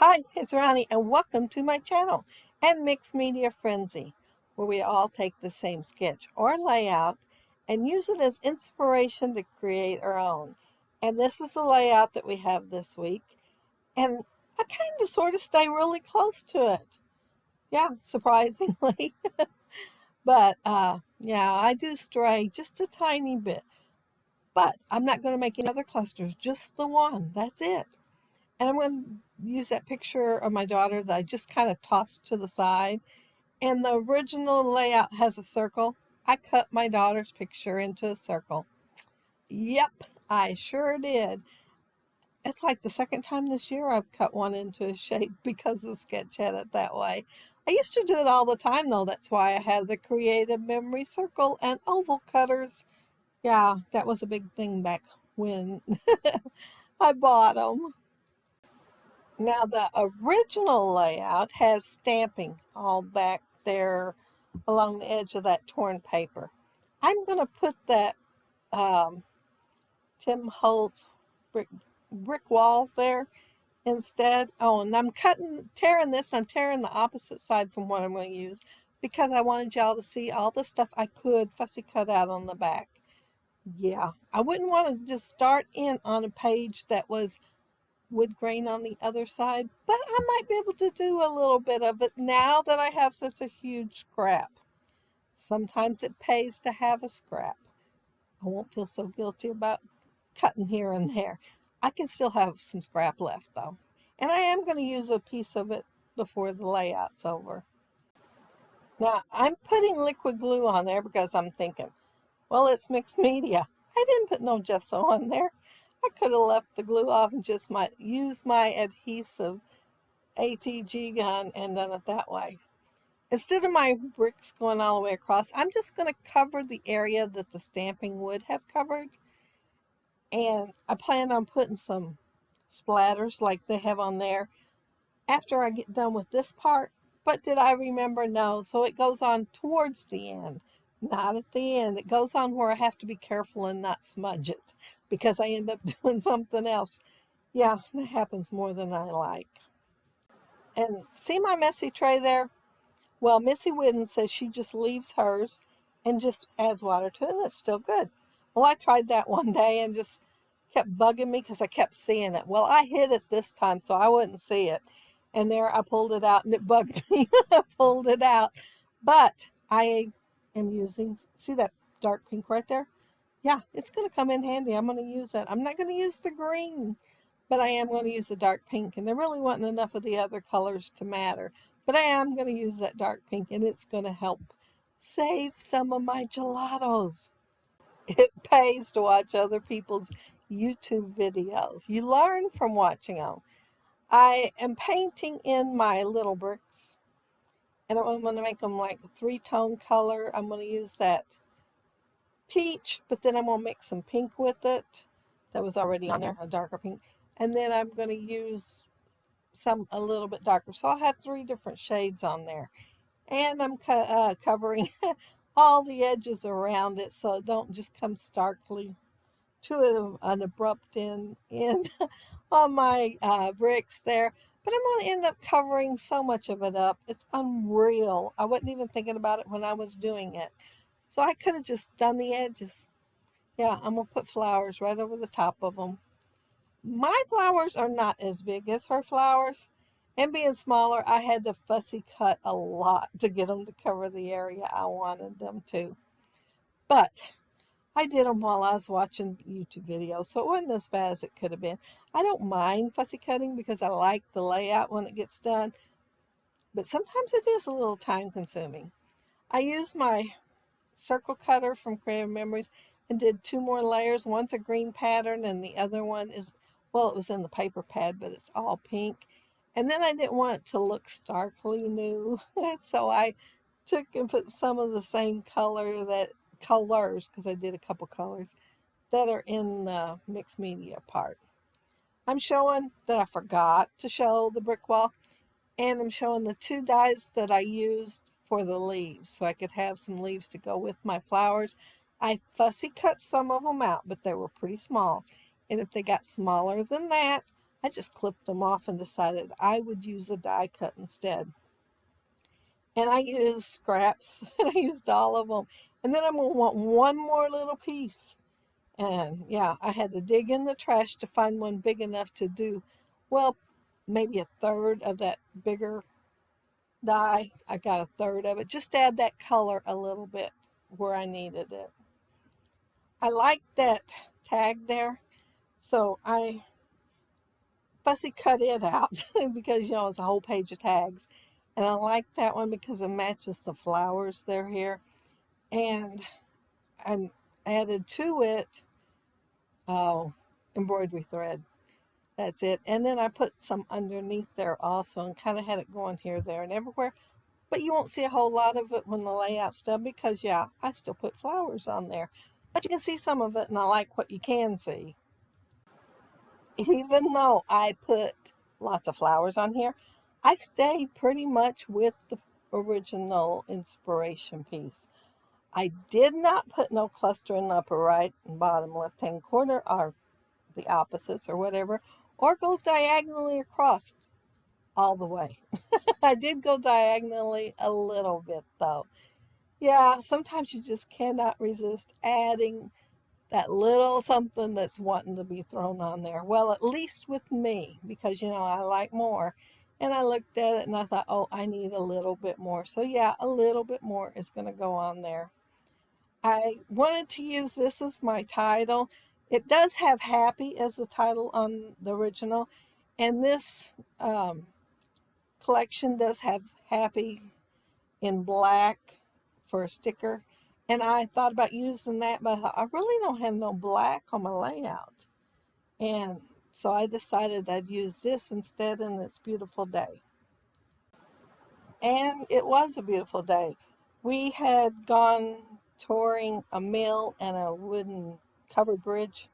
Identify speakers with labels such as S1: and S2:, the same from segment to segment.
S1: Hi, it's Roni, and welcome to my channel and Mixed Media Frenzy, where we all take the same sketch or layout and use it as inspiration to create our own. And this is the layout that we have this week, and I kind of sort of stay really close to it. Yeah, surprisingly. But yeah, I do stray just a tiny bit. But I'm not going to make any other clusters, just the one. That's it. And I'm going to use that picture of my daughter that I just kind of tossed to the side. And the original layout has a circle. I cut my daughter's picture into a circle. Yep, I sure did. It's like the second time this year I've cut one into a shape because the sketch had it that way. I used to do it all the time though. That's why I have the creative memory circle and oval cutters. Yeah, that was a big thing back when I bought them. Now, the original layout has stamping all back there along the edge of that torn paper. I'm going to put that um, Tim Holtz brick wall there instead. Oh, and I'm tearing this, and I'm tearing the opposite side from what I'm going to use because I wanted y'all to see all the stuff I could fussy cut out on the back. Yeah, I wouldn't want to just start in on a page that was wood grain on the other side, but I might be able to do a little bit of it now that I have such a huge scrap. Sometimes it pays to have a scrap. I won't feel so guilty about cutting here and there. I can still have some scrap left though. And I am going to use a piece of it before the layout's over. Now I'm putting liquid glue on there because I'm thinking, well, it's mixed media. I didn't put no gesso on there. I could have left the glue off and just might use my adhesive ATG gun and done it that way. Instead of my bricks going all the way across, I'm just going to cover the area that the stamping would have covered. And I plan on putting some splatters like they have on there after I get done with this part. But did I remember? No. So it goes on towards the end, not at the end. It goes on where I have to be careful and not smudge it because I end up doing something else. Yeah, that happens more than I like. And see my messy tray there? Well, Missy Whidden says she just leaves hers and just adds water to it, and it's still good. Well, I tried that one day and just kept bugging me because I kept seeing it. Well, I hid it this time so I wouldn't see it. And there I pulled it out and it bugged me. I pulled it out. But I am using, see that dark pink right there? Yeah, it's going to come in handy. I'm going to use that. I'm not going to use the green, but I am going to use the dark pink. And there really wasn't enough of the other colors to matter. But I am going to use that dark pink, and it's going to help save some of my gelatos. It pays to watch other people's YouTube videos. You learn from watching them. I am painting in my little bricks, and I'm going to make them like a three-tone color. I'm going to use that peach, but then I'm going to mix some pink with it. That was already on there, a darker pink. And then I'm going to use some a little bit darker. So I'll have three different shades on there. And I'm covering all the edges around it so it don't just come starkly to an abrupt end on my bricks there. But I'm going to end up covering so much of it up. It's unreal. I wasn't even thinking about it when I was doing it. So I could have just done the edges. Yeah, I'm going to put flowers right over the top of them. My flowers are not as big as her flowers. And being smaller, I had to fussy cut a lot to get them to cover the area I wanted them to. But I did them while I was watching YouTube videos, so it wasn't as bad as it could have been. I don't mind fussy cutting because I like the layout when it gets done, but sometimes it is a little time consuming. I used my circle cutter from Creative Memories and did two more layers. One's a green pattern and the other one is, well, it was in the paper pad, but it's all pink. And then I didn't want it to look starkly new, so I took and put some of the same colors, because I did a couple colors, that are in the mixed media part. I'm showing that I forgot to show the brick wall, and I'm showing the two dies that I used for the leaves, so I could have some leaves to go with my flowers. I fussy cut some of them out, but they were pretty small. And if they got smaller than that, I just clipped them off and decided I would use a die cut instead. And I used scraps and I used all of them. And then I'm going to want one more little piece. And yeah, I had to dig in the trash to find one big enough to do, well, maybe a third of that bigger die. I got a third of it. Just add that color a little bit where I needed it. I like that tag there. So I fussy cut it out because, it's a whole page of tags. And I like that one because it matches the flowers that are here. And I added to it, oh, embroidery thread. That's it. And then I put some underneath there also and kind of had it going here, there, and everywhere. But you won't see a whole lot of it when the layout's done because, yeah, I still put flowers on there. But you can see some of it, and I like what you can see. Even though I put lots of flowers on here, I stayed pretty much with the original inspiration piece. I did not put no cluster in the upper right and bottom left hand corner or the opposites or whatever, or go diagonally across all the way. I did go diagonally a little bit though. Yeah, sometimes you just cannot resist adding that little something that's wanting to be thrown on there. Well, at least with me, because I like more. And I looked at it and I thought, oh, I need a little bit more. So yeah, a little bit more is going to go on there. I wanted to use this as my title. It does have happy as the title on the original. And this collection does have happy in black for a sticker. And I thought about using that, but I thought, I really don't have no black on my layout. And so I decided I'd use this instead, and it's a beautiful day. And it was a beautiful day. We had gone touring a mill and a wooden covered bridge.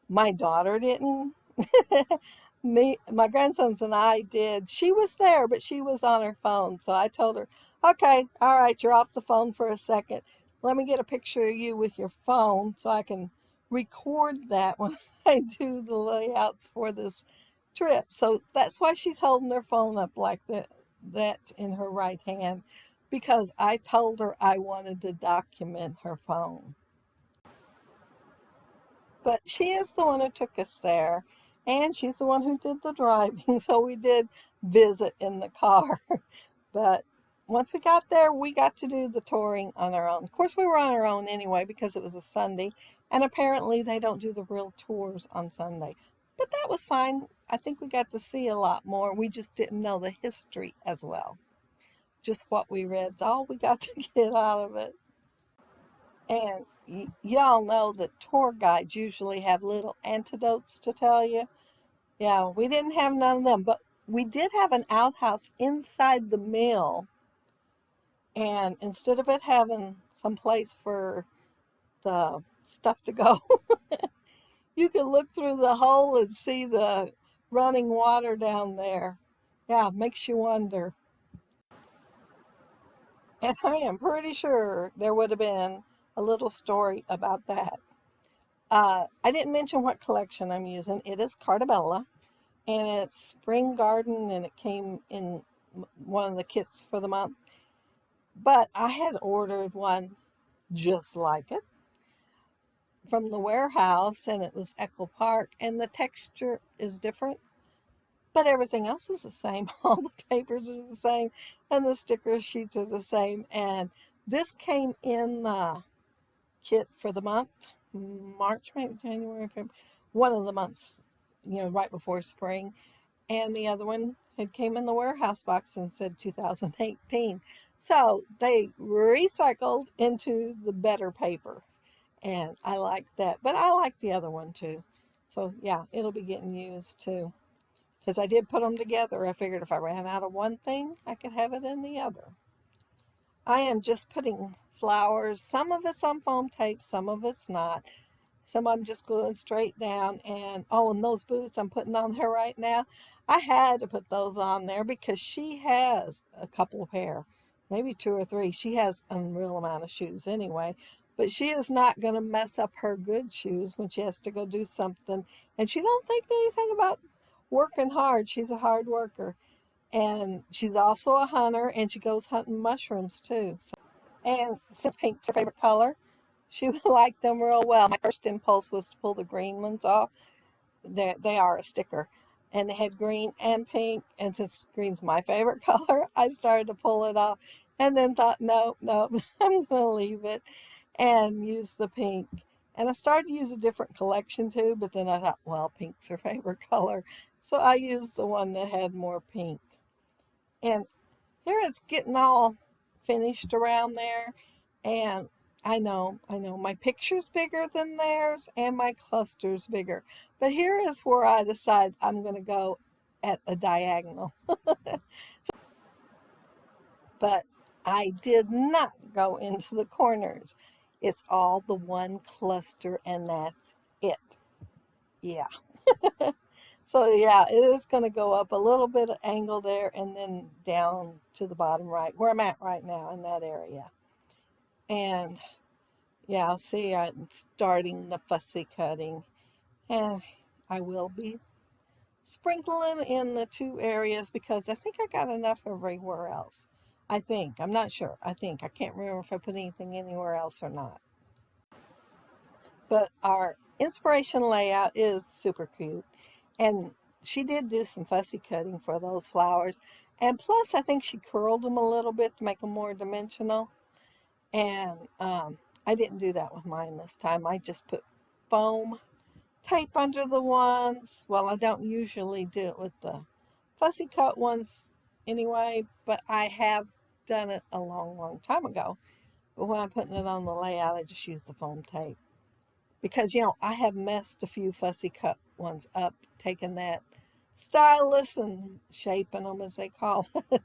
S1: My daughter didn't. My grandsons and I did. She was there, but she was on her phone. So I told her, okay, all right, you're off the phone for a second. Let me get a picture of you with your phone so I can record that when I do the layouts for this trip. So that's why she's holding her phone up like that in her right hand, because I told her I wanted to document her phone. But she is the one who took us there, and she's the one who did the driving, so we did visit in the car. But once we got there, we got to do the touring on our own. Of course, we were on our own anyway because it was a Sunday, and apparently they don't do the real tours on Sunday. But that was fine. I think we got to see a lot more. We just didn't know the history as well. Just what we read is all we got to get out of it. And y'all know that tour guides usually have little antidotes to tell you. Yeah, we didn't have none of them, but we did have an outhouse inside the mill. And instead of it having some place for the stuff to go, you can look through the hole and see the running water down there. Yeah, makes you wonder. And I am pretty sure there would have been a little story about that. I didn't mention what collection I'm using. It is Cartabella, and it's Spring Garden, and it came in one of the kits for the month. But I had ordered one just like it from the warehouse, and it was Echo Park, and the texture is different, but everything else is the same. All the papers are the same, and the sticker sheets are the same. And this came in the kit for the month, March, maybe January, February, one of the months, right before spring. And the other one had came in the warehouse box and said 2018. So they recycled into the better paper. And I like that. But I like the other one too. So yeah, it'll be getting used too. Because I did put them together. I figured if I ran out of one thing, I could have it in the other. I am just putting flowers. Some of it's on foam tape, some of it's not. Some of them just gluing straight down. And oh, and those boots I'm putting on there right now, I had to put those on there because she has a couple of pair, maybe two or three. She has an unreal amount of shoes anyway. But she is not going to mess up her good shoes when she has to go do something. And she don't think anything about working hard. She's a hard worker. And she's also a hunter, and she goes hunting mushrooms too. And since pink's her favorite color, she would like them real well. My first impulse was to pull the green ones off. They are a sticker. And they had green and pink. And since green's my favorite color, I started to pull it off. And then thought, no, no, I'm going to leave it and use the pink. And I started to use a different collection too, but then I thought, well, pink's her favorite color. So I used the one that had more pink. And here it's getting all finished around there. And I know, my picture's bigger than theirs and my cluster's bigger. But here is where I decide I'm going to go at a diagonal. But I did not go into the corners. It's all the one cluster and that's it. Yeah. So yeah, it is going to go up a little bit of angle there and then down to the bottom right, where I'm at right now in that area. And yeah, see, I'm starting the fussy cutting. And I will be sprinkling in the two areas because I think I got enough everywhere else. I think. I'm not sure. I can't remember if I put anything anywhere else or not. But our inspiration layout is super cute. And she did do some fussy cutting for those flowers. And plus, I think she curled them a little bit to make them more dimensional. And I didn't do that with mine this time. I just put foam tape under the ones. Well, I don't usually do it with the fussy cut ones anyway, but I have done it a long, long time ago. But when I'm putting it on the layout, I just use the foam tape. Because, I have messed a few fussy cut ones up, taking that stylus and shaping them, as they call it.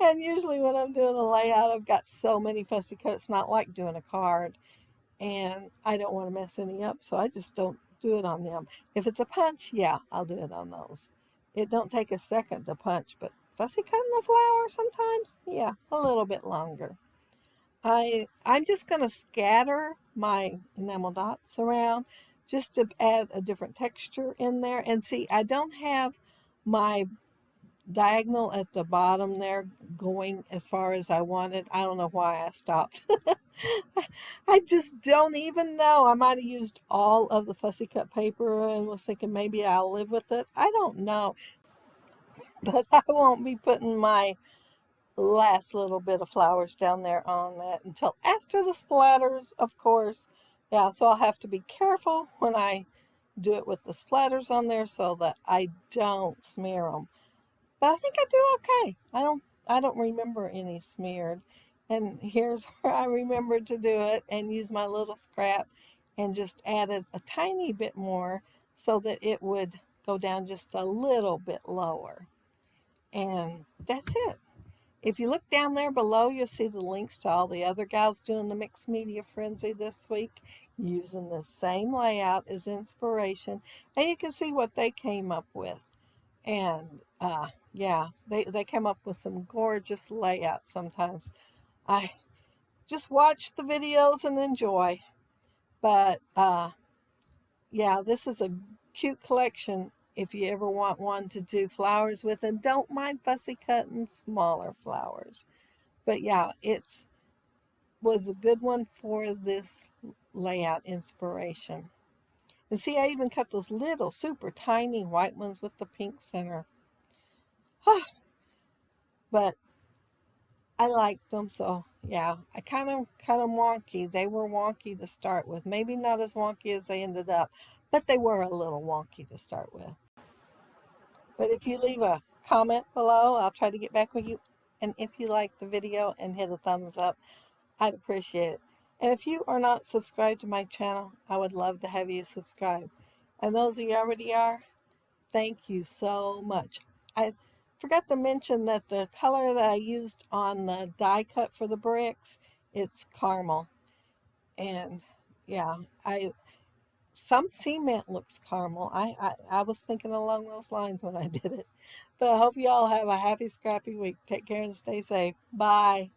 S1: And usually when I'm doing a layout, I've got so many fussy cuts, not like doing a card. And I don't want to mess any up, so I just don't do it on them. If it's a punch, yeah, I'll do it on those. It don't take a second to punch, but fussy cutting a flower sometimes, yeah, a little bit longer. I'm just going to scatter my enamel dots around just to add a different texture in there. And see, I don't have my diagonal at the bottom there going as far as I wanted. I don't know why I stopped. I just don't even know. I might have used all of the fussy cut paper and was thinking maybe I'll live with it. I don't know. But I won't be putting my last little bit of flowers down there on that until after the splatters, of course. Yeah, so I'll have to be careful when I do it with the splatters on there so that I don't smear them. But I think I do okay. I don't remember any smeared. And here's where I remembered to do it and use my little scrap and just added a tiny bit more so that it would go down just a little bit lower. And that's it. If you look down there below, you'll see the links to all the other gals doing the Mixed Media Frenzy this week using the same layout as inspiration. And you can see what they came up with. And yeah, they come up with some gorgeous layouts sometimes. I just watch the videos and enjoy. But yeah, this is a cute collection if you ever want one to do flowers with, and don't mind fussy cutting smaller flowers. But yeah, it was a good one for this layout inspiration. And see, I even cut those little super tiny white ones with the pink center. But I liked them, so yeah, I kind of cut them wonky. They were wonky to start with. Maybe not as wonky as they ended up, but they were a little wonky to start with. But if you leave a comment below, I'll try to get back with you. And if you like the video and hit a thumbs up, I'd appreciate it. And if you are not subscribed to my channel, I would love to have you subscribe. And those of you already are, thank you so much. I forgot to mention that the color that I used on the die cut for the bricks, it's caramel. And yeah, some cement looks caramel. I was thinking along those lines when I did it. But I hope you all have a happy, scrappy week. Take care and stay safe. Bye.